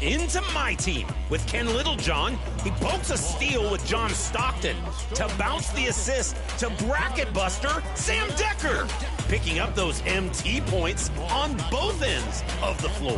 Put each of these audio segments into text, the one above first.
Into my team with Ken Littlejohn. He pokes a steal with John Stockton. To bounce the assist to bracket buster Sam Decker. Picking up those MT points on both ends of the floor.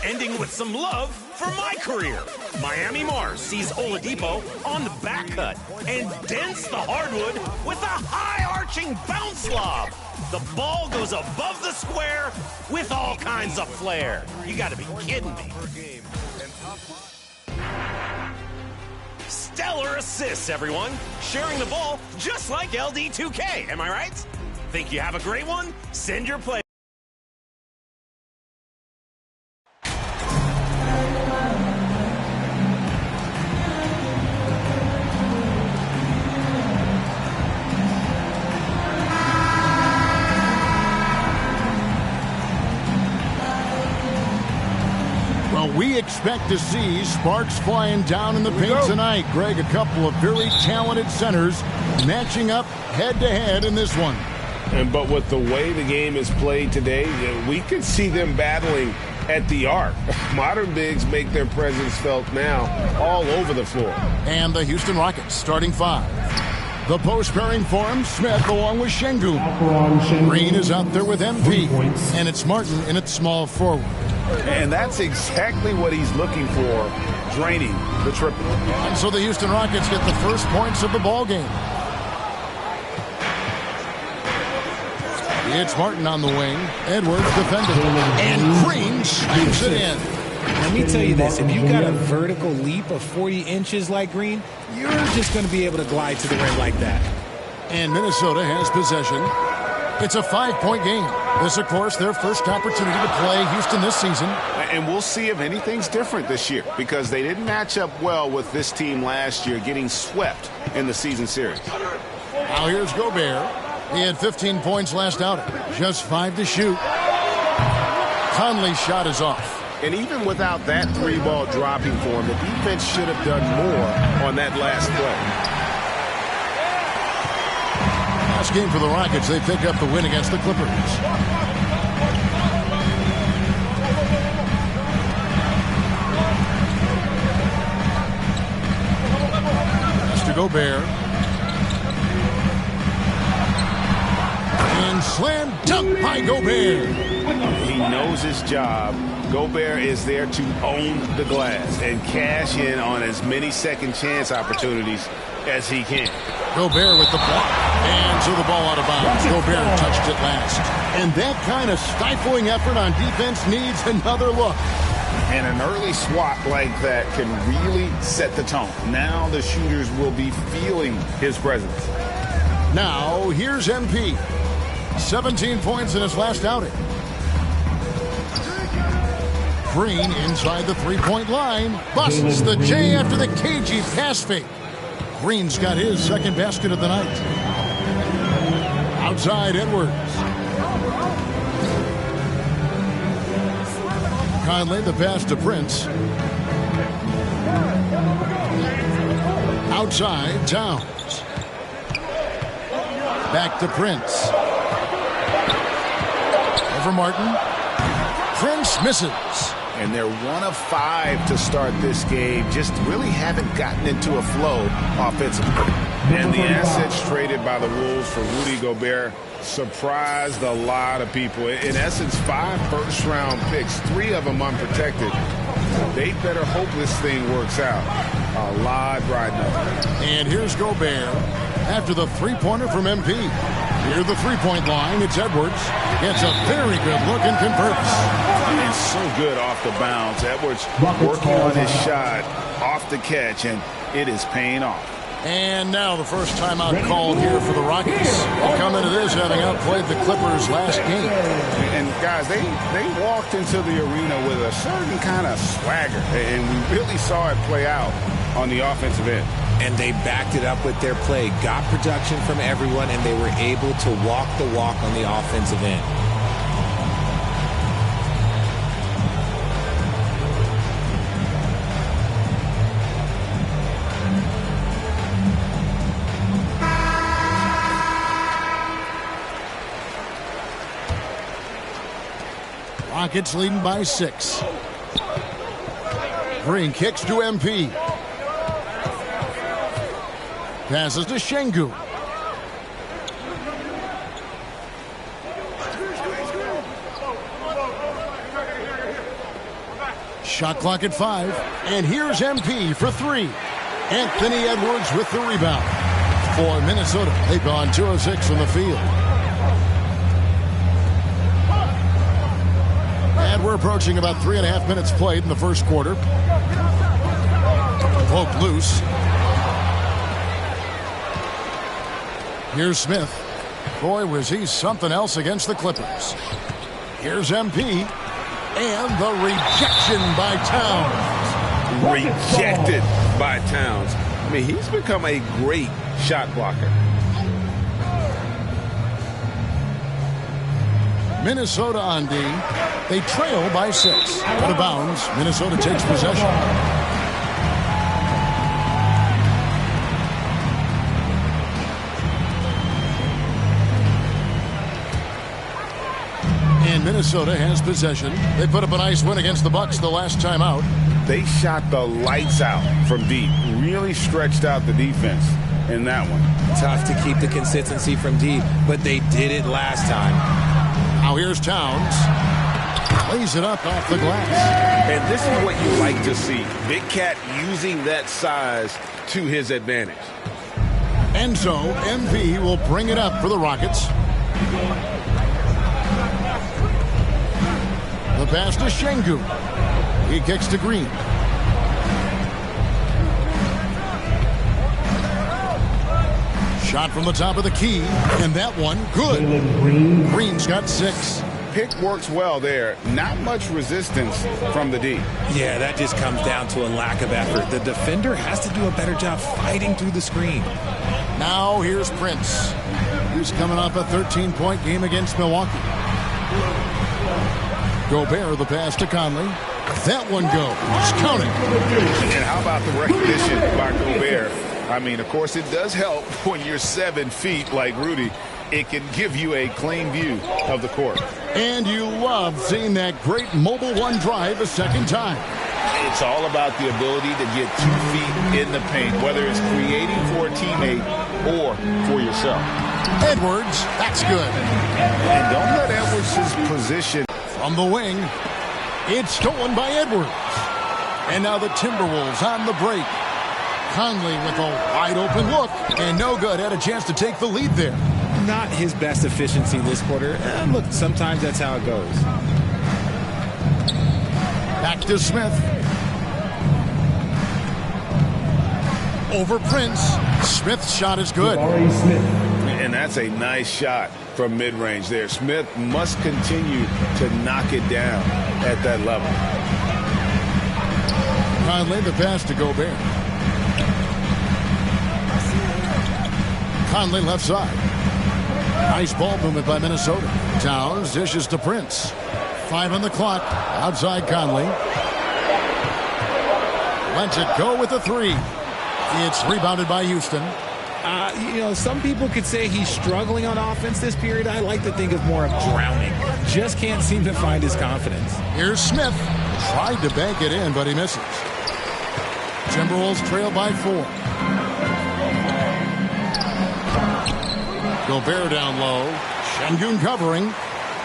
Ending with some love for my career. Miami Mars sees Oladipo on the back cut and dents the hardwood with a high-arching bounce lob. The ball goes above the square with all kinds of flair. You gotta be kidding me. Stellar assists, everyone. Sharing the ball just like LD2K, am I right? Think you have a great one? Send your play. We expect to see sparks flying down in the paint tonight. Greg, a couple of very talented centers matching up head-to-head in this one. But with the way the game is played today, we could see them battling at the arc. Modern bigs make their presence felt now all over the floor. And the Houston Rockets starting five. The post pairing form, Smith along with Şengün. Green is out there with MP. And it's Martin in its small forward. And that's exactly what he's looking for, draining the triple. And so the Houston Rockets get the first points of the ball game. It's Martin on the wing. Edwards defended. And Green shoots it in. Let me tell you this. If you got a vertical leap of 40 inches like Green, you're just going to be able to glide to the rim like that. And Minnesota has possession. It's a 5-point game. This, of course, their first opportunity to play Houston this season. And we'll see if anything's different this year because they didn't match up well with this team last year, getting swept in the season series. Now here's Gobert. He had 15 points last outing. Just 5 to shoot. Conley's shot is off. And even without that three-ball dropping for him, the defense should have done more on that last play. Last game for the Rockets, they pick up the win against the Clippers. That's to Gobert. And slam dunk by Gobert. He knows his job. Gobert is there to own the glass and cash in on as many second chance opportunities as he can. Gobert with the block. And so the ball out of bounds. Gobert touched it last. And that kind of stifling effort on defense needs another look. And an early swat like that can really set the tone. Now the shooters will be feeling his presence. Now here's MP. 17 points in his last outing. Green inside the three-point line. Busts the J after the cagey pass fake. Green's got his second basket of the night. Outside Edwards. Conley the pass to Prince. Outside Towns. Back to Prince. Over Martin. Prince misses. And they're 1 of 5 to start this game. Just really haven't gotten into a flow offensively. And the assets traded by the Wolves for Rudy Gobert surprised a lot of people. In essence, 5 first-round picks, 3 of them unprotected. They better hope this thing works out. A lot riding up. And here's Gobert after the three-pointer from MP. Near the three-point line, it's Edwards. Gets a very good look and converts. It's so good off the bounce. Edwards working on his shot off the catch, and it is paying off. And now the first timeout called here for the Rockets. They come into this having outplayed the Clippers last game. And guys, they walked into the arena with a certain kind of swagger, and we really saw it play out on the offensive end. And they backed it up with their play, got production from everyone, and they were able to walk the walk on the offensive end. Rockets leading by 6. Green kicks to MP. Passes to Şengün. Shot clock at 5. And here's MP for 3. Anthony Edwards with the rebound. For Minnesota, they've gone 2 of 6 from the field. And we're approaching about 3.5 minutes played in the first quarter. Poked loose. Here's Smith. Boy, was he something else against the Clippers. Here's MP. And the rejection by Towns. Rejected by Towns. I mean, he's become a great shot blocker. Minnesota on D. They trail by 6. Out of bounds. Minnesota takes possession. And Minnesota has possession. They put up a nice win against the Bucks the last time out. They shot the lights out from deep. Really stretched out the defense in that one. Tough to keep the consistency from deep, but they did it last time. Now here's Towns. Lays it up off the glass. And this is what you like to see. Big Cat using that size to his advantage. And so MP will bring it up for the Rockets. The pass to Şengün. He kicks to Green. Shot from the top of the key, and that one good. Green's got 6. Pick works well there. Not much resistance from the D. Yeah, that just comes down to a lack of effort. The defender has to do a better job fighting through the screen. Now here's Prince. He's coming off a 13-point game against Milwaukee. Gobert, the pass to Conley. That one goes. Counting. And how about the recognition by Gobert? I mean, of course, it does help when you're 7 feet like Rudy. It can give you a clean view of the court. And you love seeing that great mobile one drive a second time. It's all about the ability to get 2 feet in the paint, whether it's creating for a teammate or for yourself. Edwards, that's good. And don't let Edwards' position. From the wing, it's stolen by Edwards. And now the Timberwolves on the break. Conley with a wide open look, and no good. Had a chance to take the lead there. Not his best efficiency this quarter. Look, sometimes that's how it goes. Back to Smith. Over Prince. Smith's shot is good. And that's a nice shot from mid-range there. Smith must continue to knock it down at that level. Conley, the pass to Gobert. Conley left side. Nice ball movement by Minnesota. Towns dishes to Prince. 5 on the clock. Outside Conley. Lets it go with the 3. It's rebounded by Houston. Some people could say he's struggling on offense this period. I like to think of more of drowning. Just can't seem to find his confidence. Here's Smith. Tried to bank it in, but he misses. Timberwolves trail by 4. Gobert down low. Şengün covering.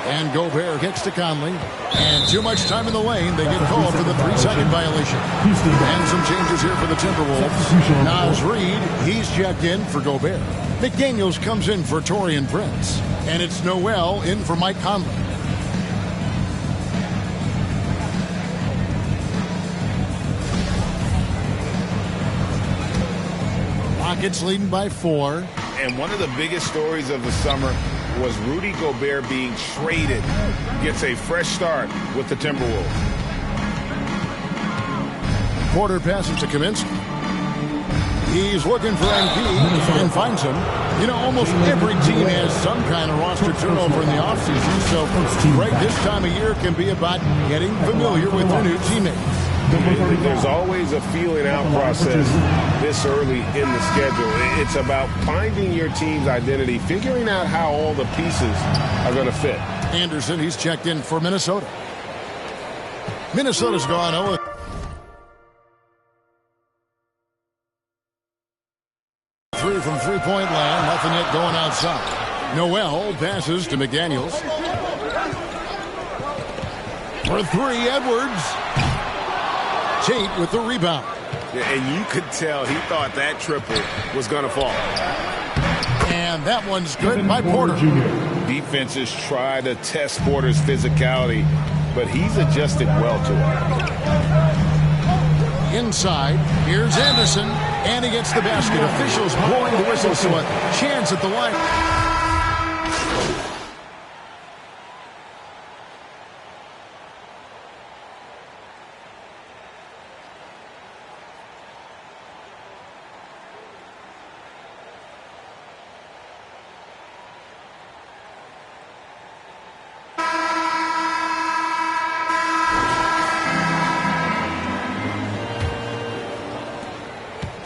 And Gobert gets to Conley. And too much time in the lane. They get called for the 3-second violation. And some changes here for the Timberwolves. Naz Reid, he's checked in for Gobert. McDaniels comes in for Taurean Prince. And it's Noel in for Mike Conley. Rockets leading by 4. And one of the biggest stories of the summer was Rudy Gobert being traded. Gets a fresh start with the Timberwolves. Porter passes to Kaminsky. He's looking for MP and finds him. Almost every team has some kind of roster turnover in the offseason, so right this time of year can be about getting familiar with your new teammates. There's always a feeling out process this early in the schedule. It's about finding your team's identity, figuring out how all the pieces are going to fit. Anderson, he's checked in for Minnesota. Minnesota's gone 0. Three from three-point land. Nothing yet going outside. Noel passes to McDaniels. For three, Edwards. Tate with the rebound. Yeah, and you could tell he thought that triple was going to fall. And that one's good by Porter. Defenses try to test Porter's physicality, but he's adjusted well to it. Inside, here's Anderson, and he gets the basket. Officials blowing the whistle, so a chance at the line.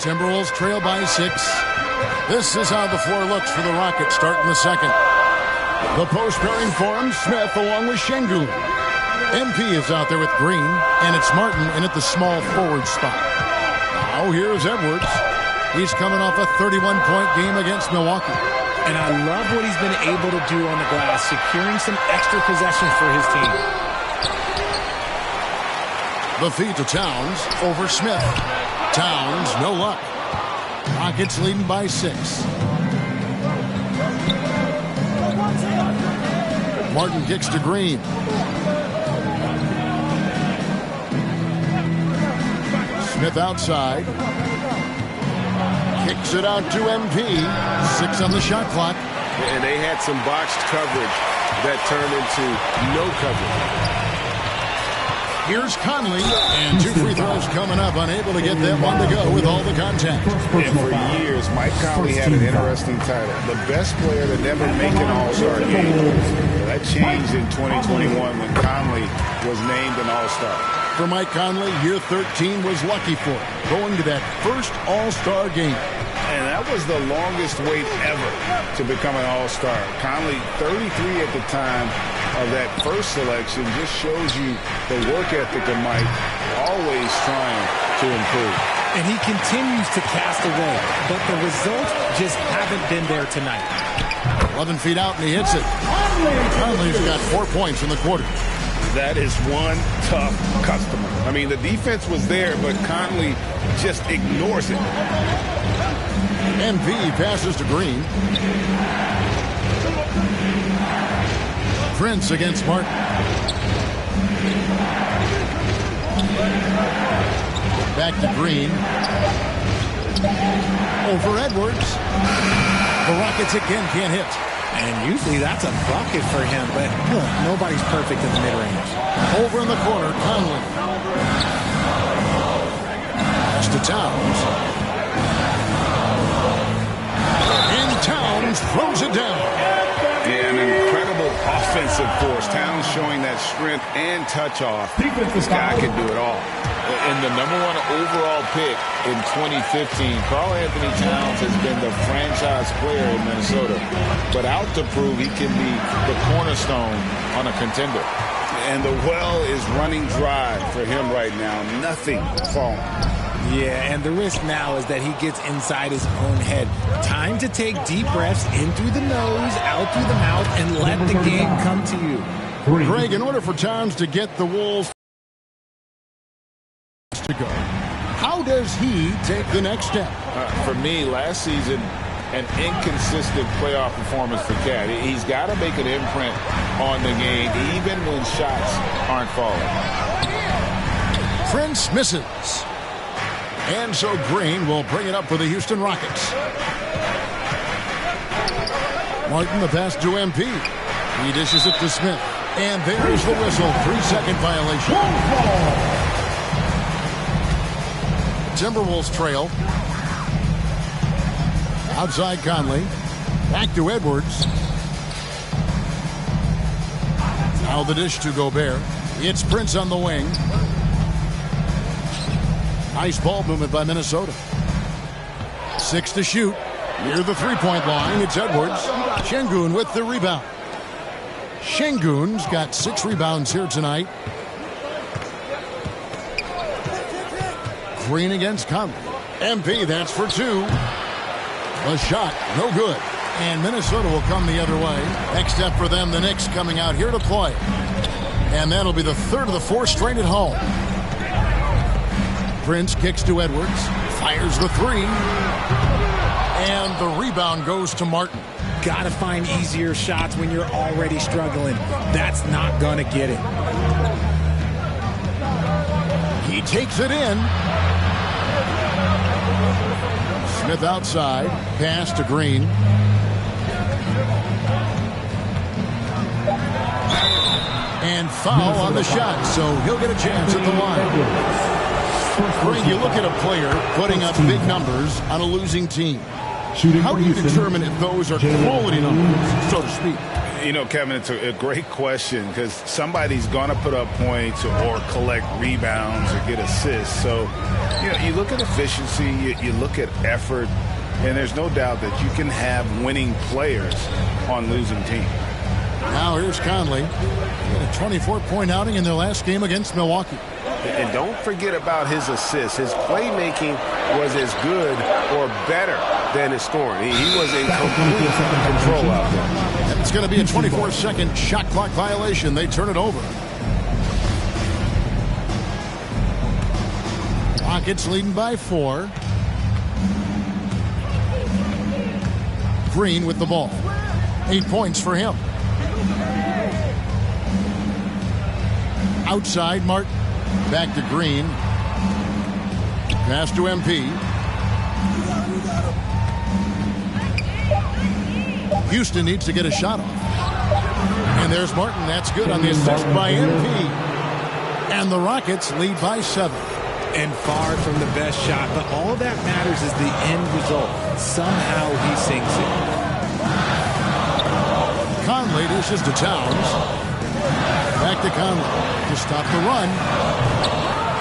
Timberwolves trail by 6. This is how the floor looks for the Rockets starting the second. The post pairing forms Smith along with Şengün. MP is out there with Green, and it's Martin in at the small forward spot. Now here's Edwards. He's coming off a 31-point game against Milwaukee. And I love what he's been able to do on the glass, securing some extra possessions for his team. The feed to Towns over Smith. Towns, no luck. Rockets leading by 6. Martin kicks to Green. Smith outside. Kicks it out to MP. 6 on the shot clock. And they had some botched coverage that turned into no coverage. Here's Conley, and 2 free throws coming up, unable to get that one to go with all the contact. And for years, Mike Conley had an interesting title, the best player to never make an All-Star game. That changed in 2021 when Conley was named an All-Star. For Mike Conley, year 13 was lucky for him, going to that first All-Star game. And that was the longest wait ever to become an All-Star. Conley, 33 at the time of that first selection, just shows you the work ethic of Mike, always trying to improve. And he continues to cast away, but the results just haven't been there tonight. 11 feet out, and he hits it. Conley's got 4 points in the quarter. That is one tough customer. I mean, the defense was there, but Conley just ignores it. MP passes to Green. Prince against Martin. Back to Green. Over Edwards. The Rockets again can't hit. And usually that's a bucket for him, but nobody's perfect in the mid-range. Over in the corner, Conley. Pass to Towns. And Towns throws it down. Yeah, an incredible offensive force. Towns showing that strength and touch off. This guy can do it all. And the #1 overall pick in 2015, Karl Anthony Towns has been the franchise player in Minnesota, but out to prove he can be the cornerstone on a contender. And the well is running dry for him right now. Nothing falling. Yeah, and the risk now is that he gets inside his own head. Time to take deep breaths in through the nose, out through the mouth, and let the game come to you. Greg, in order for Towns to get the Wolves to go, how does he take the next step? For me, last season, an inconsistent playoff performance for Cat. He's got to make an imprint on the game, even when shots aren't falling. Prince misses. And so Green will bring it up for the Houston Rockets. Martin, the pass to MP. He dishes it to Smith. And there's the whistle. 3-second violation. Timberwolves trail. Outside Conley. Back to Edwards. Now the dish to Gobert. It's Prince on the wing. Nice ball movement by Minnesota. 6 to shoot. Near the three-point line, it's Edwards. Şengün with the rebound. Şengün's got 6 rebounds here tonight. Green against Conley. MP, that's for 2. The shot, no good. And Minnesota will come the other way. Next step for them, the Knicks coming out here to play. And that'll be the 3rd of the 4 straight at home. Prince kicks to Edwards. Fires the 3. And the rebound goes to Martin. Got to find easier shots when you're already struggling. That's not going to get it. He takes it in. Smith outside. Pass to Green. And foul on the shot, so he'll get a chance at the line. Green, you look at a player putting up big numbers on a losing team. How do you determine if those are quality numbers, so to speak? You know, Kevin, it's a great question because somebody's going to put up points or collect rebounds or get assists. So, you know, you look at efficiency, you look at effort, and there's no doubt that you can have winning players on losing teams. Now here's Conley. He had a 24-point outing in their last game against Milwaukee. And don't forget about his assists. His playmaking was as good or better than his scoring. He was in complete control out there. And it's going to be a 24-second shot clock violation. They turn it over. Rockets leading by 4. Green with the ball. 8 points for him. Outside, Martin. Back to Green. Pass to MP. Houston needs to get a shot off. And there's Martin. That's good on the assist by MP. And the Rockets lead by 7. And far from the best shot, but all that matters is the end result. Somehow he sinks it. Conley dishes to Towns. Back to Conley to stop the run.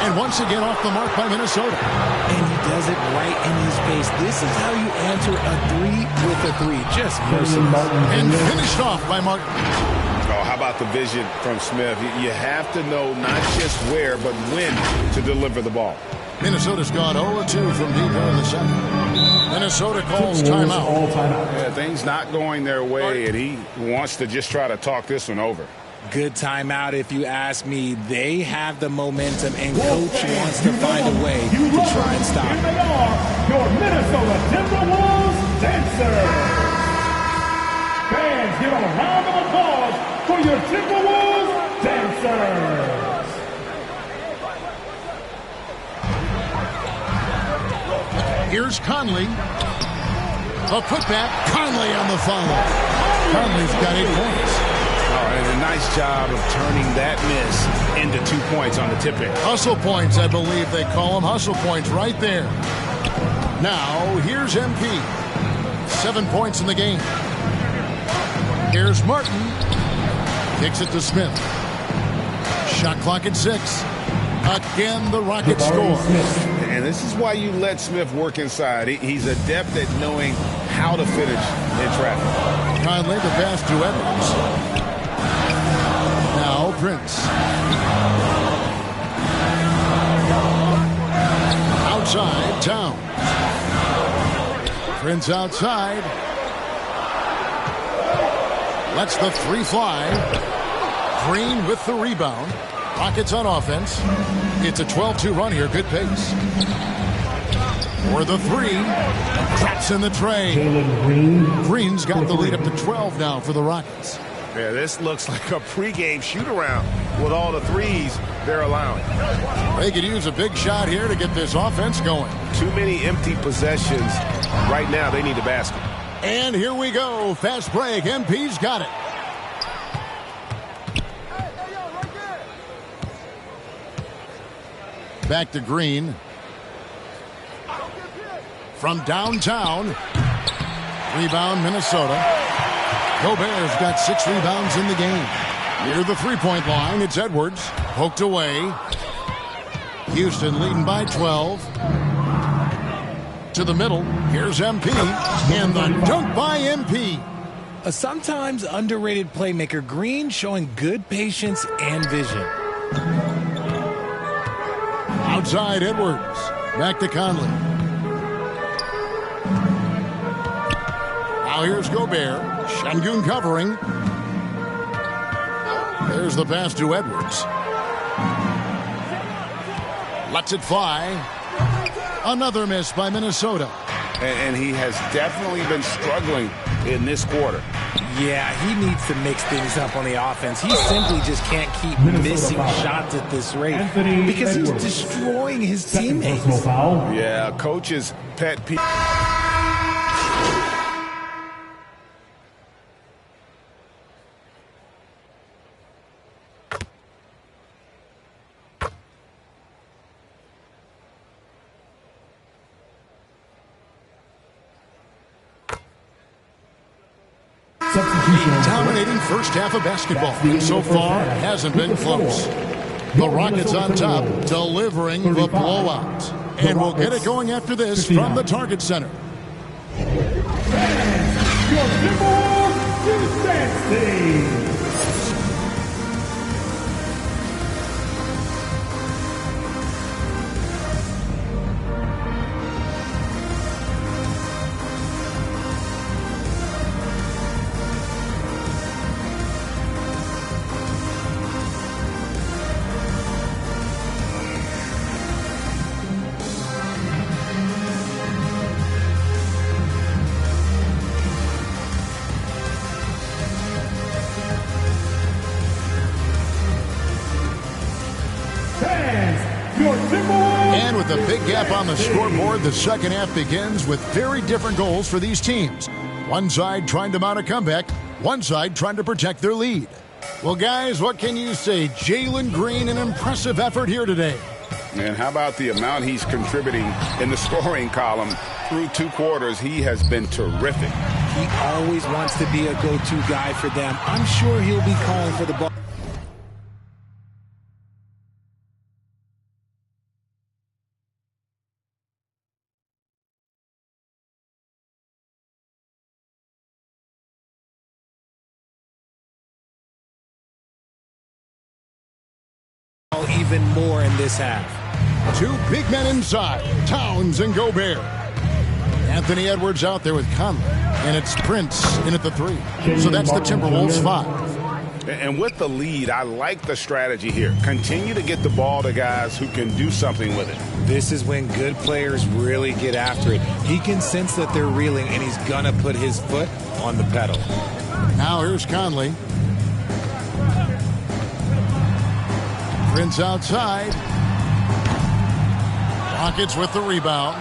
And once again off the mark by Minnesota. And he does it right in his face. This is how you answer a 3 with a 3. Just merciless. And finished off by Martin. Oh, how about the vision from Smith? You have to know not just where, but when to deliver the ball. Minnesota's gone 0-2 from deep here in the second. Minnesota calls timeout. Yeah, things not going their way, and he wants to just try to talk this one over. Good timeout if you ask me. They have the momentum, and Coach wants to find a way to try and stop Here they are, your Minnesota Timberwolves dancers. Fans, give a round of applause for your Timberwolves dancers. Here's Conley. A putback. Conley on the follow. Conley's got 8 points. And a nice job of turning that miss into 2 points on the tip-in. Hustle points, I believe they call them. Hustle points right there. Now, here's MP. 7 points in the game. Here's Martin. Kicks it to Smith. Shot clock at 6. Again, the Rockets score. And this is why you let Smith work inside. He's adept at knowing how to finish in traffic. Conley, the pass to Edwards. Now Prince. Outside, Towns. Prince outside. Lets the 3 fly. Green with the rebound. Rockets on offense. It's a 12-2 run here. Good pace. For the 3. Traps in the tray. Green's got the lead up to 12 now for the Rockets. Yeah, this looks like a pregame shoot-around with all the threes they're allowing. They could use a big shot here to get this offense going. Too many empty possessions. Right now, they need a basket. And here we go. Fast break. MP's got it. Back to Green. From downtown. Rebound, Minnesota. Gobert's got 6 rebounds in the game. Near the 3-point line, it's Edwards. Poked away. Houston leading by 12. To the middle. Here's MP. And the dunk by MP. A sometimes underrated playmaker, Green showing good patience and vision. Outside Edwards. Back to Conley. Now here's Gobert. Şengün covering. There's the pass to Edwards. Lets it fly. Another miss by Minnesota. And he has definitely been struggling in this quarter. Yeah, he needs to mix things up on the offense. He simply just can't keep missing shots at this rate because he's destroying his teammates. Yeah, coach's pet peeve. Dominating first half of basketball. And so far, hasn't been close. The Rockets on top, delivering the blowout. And we'll get it going after this from the Target Center. Your Timberwolves defense team. And with a big gap on the scoreboard, the second half begins with very different goals for these teams. One side trying to mount a comeback, one side trying to protect their lead. Well, guys, what can you say? Jalen Green, an impressive effort here today. And how about the amount he's contributing in the scoring column? Through 2 quarters, he has been terrific. He always wants to be a go-to guy for them. I'm sure he'll be calling for the ball. Even more in this half. 2 big men inside, Towns and Gobert. Anthony Edwards out there with Conley, and it's Prince in at the 3. So that's the Timberwolves 5. And with the lead, I like the strategy here. Continue to get the ball to guys who can do something with it. This is when good players really get after it. He can sense that they're reeling, and he's going to put his foot on the pedal. Now here's Conley. Prince outside. Rockets with the rebound.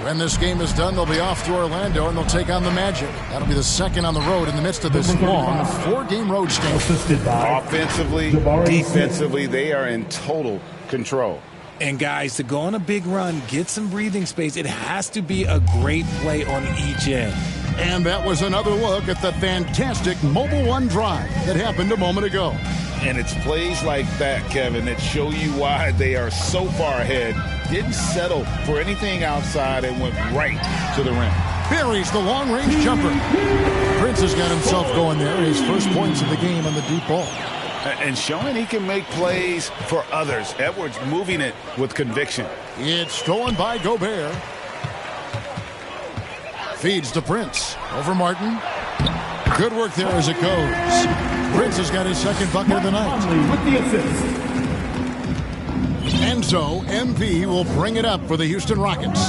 When this game is done, they'll be off to Orlando, and they'll take on the Magic. That'll be the second on the road in the midst of this long 4-game road stretch. Offensively, defensively, they are in total control. And guys, to go on a big run, get some breathing space, it has to be a great play on each end. And that was another look at the fantastic Mobile One drive that happened a moment ago. And it's plays like that, Kevin, that show you why they are so far ahead. Didn't settle for anything outside and went right to the rim. Buries the long-range jumper. Prince has got himself going there. His first points of the game on the deep ball. And showing he can make plays for others. Edwards moving it with conviction. It's stolen by Gobert. Feeds to Prince. Over Martin. Good work there as it goes. Prince has got his second bucket of the night. With the assist. And so, MP will bring it up for the Houston Rockets.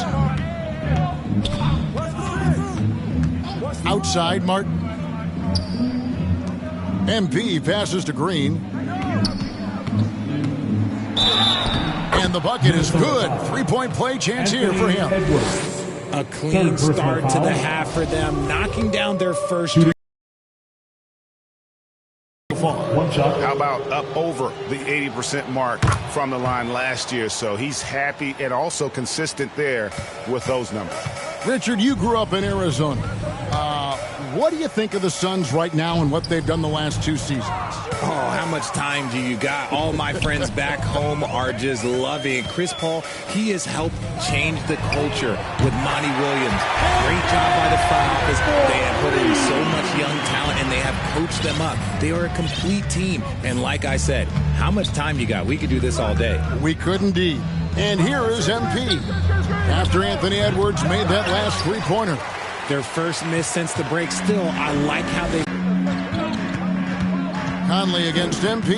Outside, Martin. MP passes to Green. And the bucket is good. 3-point play chance here for him. A clean start to the half for them, knocking down their first. How about up over the 80% mark from the line last year? So he's happy and also consistent there with those numbers. Richard, you grew up in Arizona. What do you think of the Suns right now and what they've done the last 2 seasons? Oh, how much time do you got? All my friends back home are just loving it. Chris Paul, he has helped change the culture with Monty Williams. Great job by the front office. They have put in so much young talent, and they have coached them up. They are a complete team. And like I said, how much time you got? We could do this all day. We could indeed. And here is MP. After Anthony Edwards made that last three-pointer. Their first miss since the break. Still, I like how they... Conley against MP.